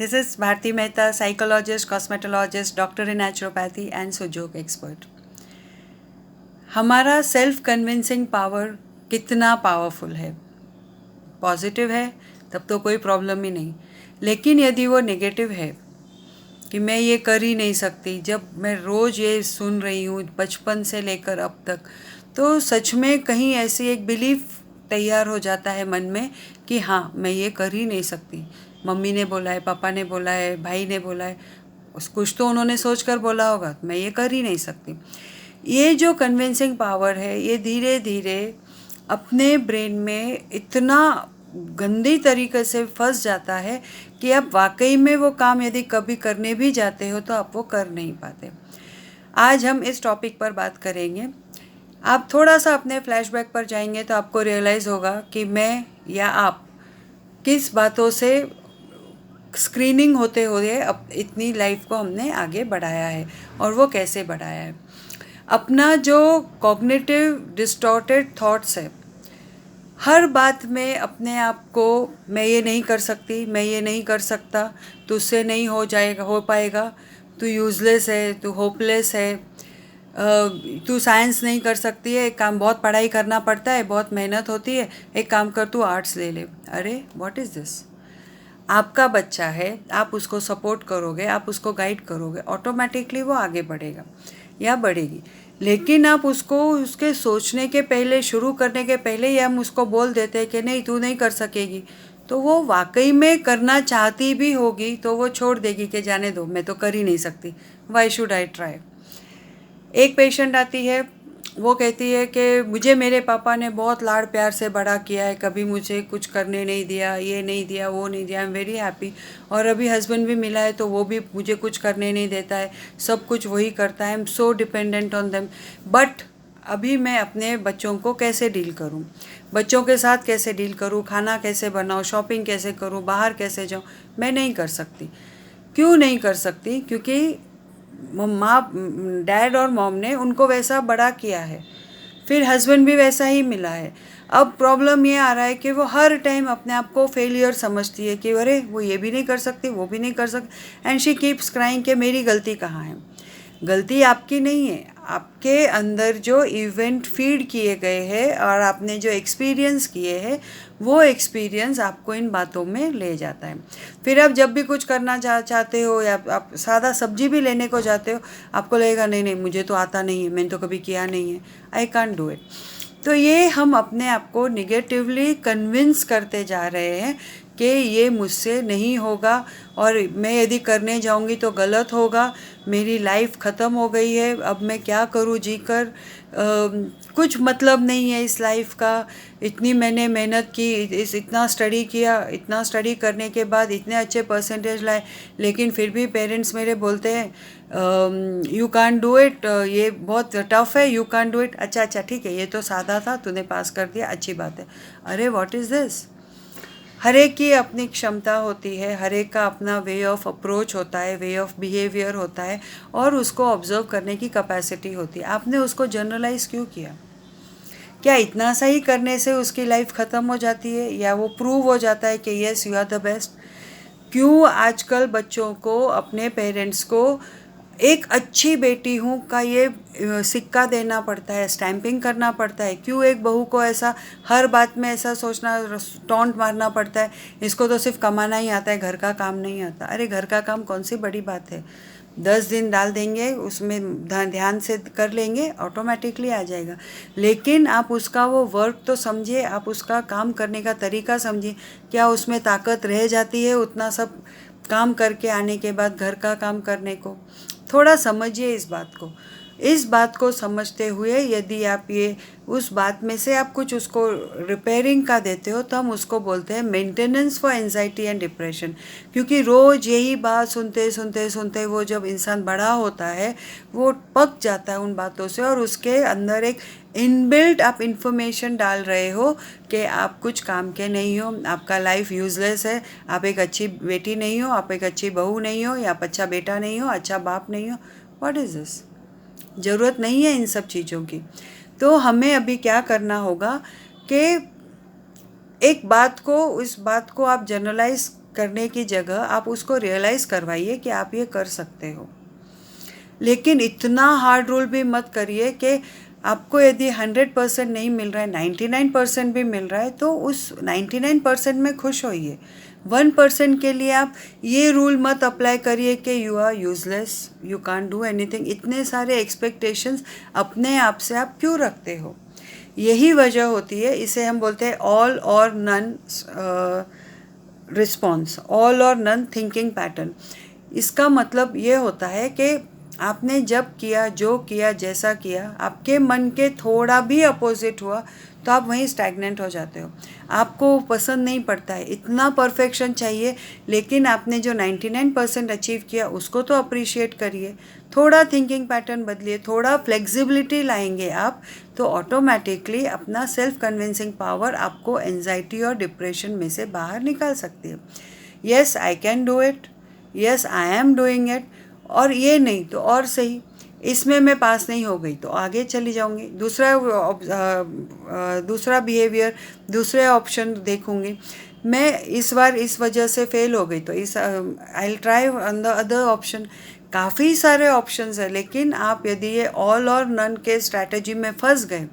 This is Bharti Mehta, psychologist, cosmetologist, doctor in naturopathy and sujok expert. हमारा self convincing power कितना powerful है। Positive है तब तो कोई प्रॉब्लम ही नहीं, लेकिन यदि वो नेगेटिव है कि मैं ये कर ही नहीं सकती, जब मैं रोज़ ये सुन रही हूँ बचपन से लेकर अब तक, तो सच में कहीं ऐसी एक बिलीफ तैयार हो जाता है मन में कि हाँ मैं ये कर ही नहीं सकती। मम्मी ने बोला है, पापा ने बोला है, भाई ने बोला है, कुछ तो उन्होंने सोच कर बोला होगा, मैं ये कर ही नहीं सकती। ये जो कन्विंसिंग पावर है ये धीरे धीरे अपने ब्रेन में इतना गंदी तरीके से फंस जाता है कि आप वाकई में वो काम यदि कभी करने भी जाते हो तो आप वो कर नहीं पाते। आज हम इस टॉपिक पर बात करेंगे। आप थोड़ा सा अपने फ्लैशबैक पर जाएंगे तो आपको रियलाइज़ होगा कि मैं या आप किस बातों से स्क्रीनिंग होते हुए अब इतनी लाइफ को हमने आगे बढ़ाया है और वो कैसे बढ़ाया है। अपना जो कॉग्निटिव डिस्टॉर्टेड थॉट्स है, हर बात में अपने आप को मैं ये नहीं कर सकती, मैं ये नहीं कर सकता, तुझसे नहीं हो जाएगा, हो पाएगा, तू यूज़लेस है, तू होपलेस है, तू साइंस नहीं कर सकती है, एक काम, बहुत पढ़ाई करना पड़ता है, बहुत मेहनत होती है, एक काम कर तू आर्ट्स ले ले। अरे व्हाट इज़ दिस। आपका बच्चा है, आप उसको सपोर्ट करोगे, आप उसको गाइड करोगे, ऑटोमेटिकली वो आगे बढ़ेगा या बढ़ेगी। लेकिन आप उसको उसके सोचने के पहले, शुरू करने के पहले ही हम उसको बोल देते हैं कि नहीं तू नहीं कर सकेगी, तो वो वाकई में करना चाहती भी होगी तो वो छोड़ देगी कि जाने दो, मैं तो कर ही नहीं सकती, वाई शुड आई ट्राई। एक पेशेंट आती है, वो कहती है कि मुझे मेरे पापा ने बहुत लाड़ प्यार से बड़ा किया है, कभी मुझे कुछ करने नहीं दिया, ये नहीं दिया, वो नहीं दिया, आई एम वेरी हैप्पी। और अभी हस्बैंड भी मिला है तो वो भी मुझे कुछ करने नहीं देता है, सब कुछ वही करता है, I am so dependent on them. But अभी मैं अपने बच्चों को कैसे डील करूं, बच्चों के साथ कैसे डील करूं, खाना कैसे बनाऊं, शॉपिंग कैसे करूं, बाहर कैसे जाऊं, मैं नहीं कर सकती। क्यों नहीं कर सकती? क्योंकि माँ, डैड और मॉम ने उनको वैसा बड़ा किया है, फिर हस्बैंड भी वैसा ही मिला है। अब प्रॉब्लम ये आ रहा है कि वो हर टाइम अपने आप को फेलियर समझती है कि अरे वो ये भी नहीं कर सकती, वो भी नहीं कर सकती, एंड शी कीप्स क्राइंग कि मेरी गलती कहाँ है। गलती आपकी नहीं है, आपके अंदर जो इवेंट फीड किए गए हैं और आपने जो एक्सपीरियंस किए हैं, वो एक्सपीरियंस आपको इन बातों में ले जाता है। फिर आप जब भी कुछ करना चाहते हो या आप सादा सब्जी भी लेने को जाते हो, आपको लगेगा नहीं नहीं मुझे तो आता नहीं है, मैंने तो कभी किया नहीं है, आई कांट डू इट। तो ये हम अपने आप को निगेटिवली कन्विंस करते जा रहे हैं कि ये मुझसे नहीं होगा और मैं यदि करने जाऊंगी तो गलत होगा, मेरी लाइफ ख़त्म हो गई है, अब मैं क्या करूँ जीकर, कुछ मतलब नहीं है इस लाइफ का, इतनी मैंने मेहनत की, इतना स्टडी किया, इतना स्टडी करने के बाद इतने अच्छे परसेंटेज लाए, लेकिन फिर भी पेरेंट्स मेरे बोलते हैं यू कांट डू इट, ये बहुत टफ है, यू कांट डू इट। अच्छा अच्छा ठीक है, ये तो सादा था, तूने पास कर दिया, अच्छी बात है। अरे व्हाट इज़ दिस। हर एक की अपनी क्षमता होती है, हर एक का अपना वे ऑफ अप्रोच होता है, वे ऑफ बिहेवियर होता है और उसको ऑब्जर्व करने की कैपेसिटी होती है। आपने उसको जनरलाइज क्यों किया? क्या इतना सा ही करने से उसकी लाइफ ख़त्म हो जाती है या वो प्रूव हो जाता है कि yes you are the best? क्यों आजकल बच्चों को, अपने पेरेंट्स को एक अच्छी बेटी हूँ का ये सिक्का देना पड़ता है, स्टैंपिंग करना पड़ता है? क्यों एक बहू को ऐसा हर बात में ऐसा सोचना, टॉन्ट मारना पड़ता है, इसको तो सिर्फ कमाना ही आता है, घर का काम नहीं आता? अरे घर का काम कौन सी बड़ी बात है, 10 दिन डाल देंगे, उसमें ध्यान से कर लेंगे, ऑटोमेटिकली आ जाएगा। लेकिन आप उसका वो वर्क तो समझिए, आप उसका काम करने का तरीका समझिए, क्या उसमें ताकत रह जाती है उतना सब काम करके आने के बाद घर का काम करने को? थोड़ा समझिए इस बात को। इस बात को समझते हुए यदि आप ये उस बात में से आप कुछ उसको रिपेयरिंग का देते हो तो हम उसको बोलते हैं maintenance for anxiety and depression. क्योंकि रोज़ यही बात सुनते सुनते सुनते वो जब इंसान बड़ा होता है वो पक जाता है उन बातों से, और उसके अंदर एक इनबिल्ट आप इंफॉर्मेशन डाल रहे हो कि आप कुछ काम के नहीं हो, आपका लाइफ यूजलेस है, आप एक अच्छी बेटी नहीं हो, आप एक अच्छी बहू नहीं हो, या आप अच्छा बेटा नहीं हो, अच्छा बाप नहीं हो। What is this. ज़रूरत नहीं है इन सब चीज़ों की। तो हमें अभी क्या करना होगा कि एक बात को, इस बात को आप जनरलाइज करने की जगह आप उसको रियलाइज़ करवाइए कि आप ये कर सकते हो। लेकिन इतना हार्ड रूल भी मत करिए कि आपको यदि 100% नहीं मिल रहा है, 99% भी मिल रहा है, तो उस 99% में खुश होइए। 1% के लिए आप ये रूल मत अप्लाई करिए कि you are useless, you can't do anything. इतने सारे एक्सपेक्टेशंस अपने आप से आप क्यों रखते हो? यही वजह होती है, इसे हम बोलते हैं ऑल और नन रिस्पॉन्स, ऑल और नन थिंकिंग पैटर्न। इसका मतलब ये होता है कि आपने जब किया, जो किया, जैसा किया, आपके मन के थोड़ा भी अपोजिट हुआ तो आप वहीं स्टैग्नेंट हो जाते हो। आपको पसंद नहीं पड़ता है, इतना परफेक्शन चाहिए। लेकिन आपने जो 99% अचीव किया उसको तो अप्रिशिएट करिए। थोड़ा थिंकिंग पैटर्न बदलिए, थोड़ा फ्लेक्सिबिलिटी लाएंगे आप, तो ऑटोमेटिकली अपना सेल्फ कन्विंसिंग पावर आपको एंजाइटी और डिप्रेशन में से बाहर निकाल सकती है। Yes, I can do it, yes I am doing it, और ये नहीं तो और सही, इसमें मैं पास नहीं हो गई तो आगे चली जाऊंगी, दूसरा बिहेवियर, दूसरे ऑप्शन देखूंगी। मैं इस बार इस वजह से फेल हो गई तो इस I will try on the other option. काफ़ी सारे ऑप्शंस है, लेकिन आप यदि ये ऑल और नन के स्ट्रैटेजी में फंस गए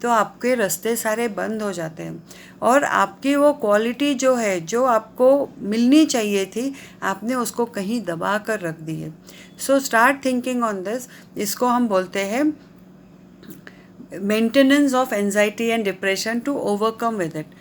तो आपके रास्ते सारे बंद हो जाते हैं, और आपकी वो क्वालिटी जो है, जो आपको मिलनी चाहिए थी, आपने उसको कहीं दबा कर रख दी है। So start thinking on this. इसको हम बोलते हैं maintenance of anxiety and depression to overcome with it.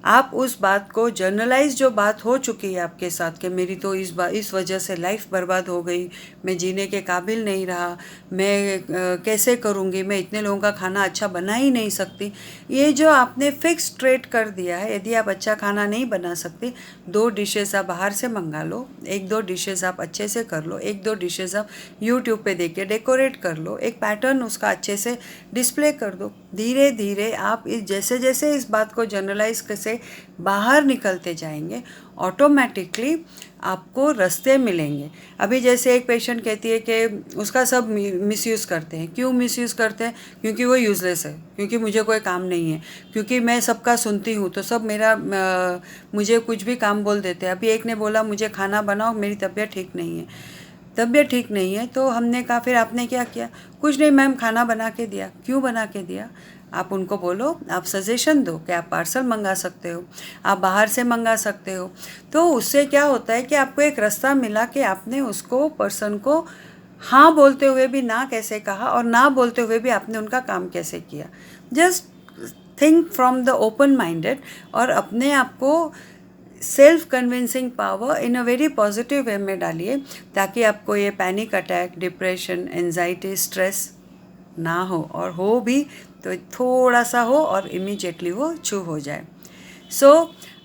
आप उस बात को, जर्नलाइज जो बात हो चुकी है आपके साथ कि मेरी तो इस वजह से लाइफ बर्बाद हो गई, मैं जीने के काबिल नहीं रहा, मैं कैसे करूँगी, मैं इतने लोगों का खाना अच्छा बना ही नहीं सकती, ये जो आपने फिक्स ट्रेट कर दिया है। यदि आप अच्छा खाना नहीं बना सकती, 2 डिशेस आप बाहर से मंगा लो, 1-2 डिशेस आप अच्छे से कर लो, 1-2 डिशेस आप यूट्यूब पे देख के डेकोरेट कर लो, एक पैटर्न उसका अच्छे से डिस्प्ले कर दो। धीरे धीरे आप जैसे जैसे इस बात को जनरलाइज से बाहर निकलते जाएंगे, ऑटोमेटिकली आपको रास्ते मिलेंगे। अभी जैसे एक पेशेंट कहती है कि उसका सब मिसयूज़ करते हैं। क्यों मिसयूज़ करते हैं? क्योंकि वो यूज़लेस है, क्योंकि मुझे कोई काम नहीं है, क्योंकि मैं सबका सुनती हूँ तो सब मुझे कुछ भी काम बोल देते हैं। अभी एक ने बोला मुझे खाना बनाओ, मेरी तबीयत ठीक नहीं है। तबीयत ठीक नहीं है तो हमने कहा फिर आपने क्या किया? कुछ नहीं मैम, खाना बना के दिया। क्यों बना के दिया? आप उनको बोलो, आप सजेशन दो कि आप पार्सल मंगा सकते हो, आप बाहर से मंगा सकते हो। तो उससे क्या होता है कि आपको एक रास्ता मिला कि आपने उसको पर्सन को हाँ बोलते हुए भी ना कैसे कहा, और ना बोलते हुए भी आपने उनका काम कैसे किया। Just think from the open minded, और अपने आप को self convincing power in a very positive way में डालिए, ताकि आपको ये panic attack, depression, anxiety, stress ना हो, और हो भी तो थोड़ा सा हो और इमीडिएटली वो छू हो जाए। सो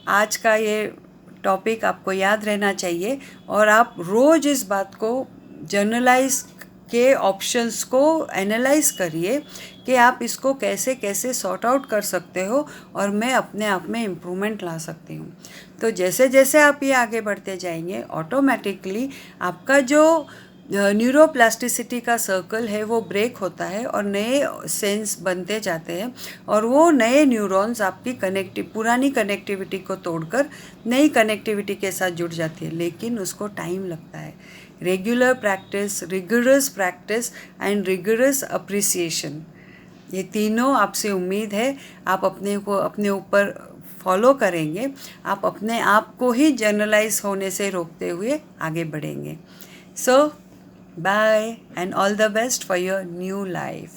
आज का ये टॉपिक आपको याद रहना चाहिए, और आप रोज़ इस बात को जर्नलाइज के ऑप्शंस को एनालाइज करिए कि आप इसको कैसे कैसे सॉर्ट आउट कर सकते हो, और मैं अपने आप में इम्प्रूवमेंट ला सकती हूँ। तो जैसे जैसे आप ये आगे बढ़ते जाएंगे, ऑटोमेटिकली आपका जो न्यूरोप्लास्टिसिटी का सर्कल है वो ब्रेक होता है, और नए सेंस बनते जाते हैं, और वो नए न्यूरॉन्स आपकी पुरानी कनेक्टिविटी को तोड़कर नई कनेक्टिविटी के साथ जुड़ जाती है। लेकिन उसको टाइम लगता है। Regular practice, rigorous practice and rigorous appreciation, ये तीनों आपसे उम्मीद है आप अपने ऊपर फॉलो करेंगे। आप अपने आप को ही जनरलाइज होने से रोकते हुए आगे बढ़ेंगे। So bye and all the best for your new life.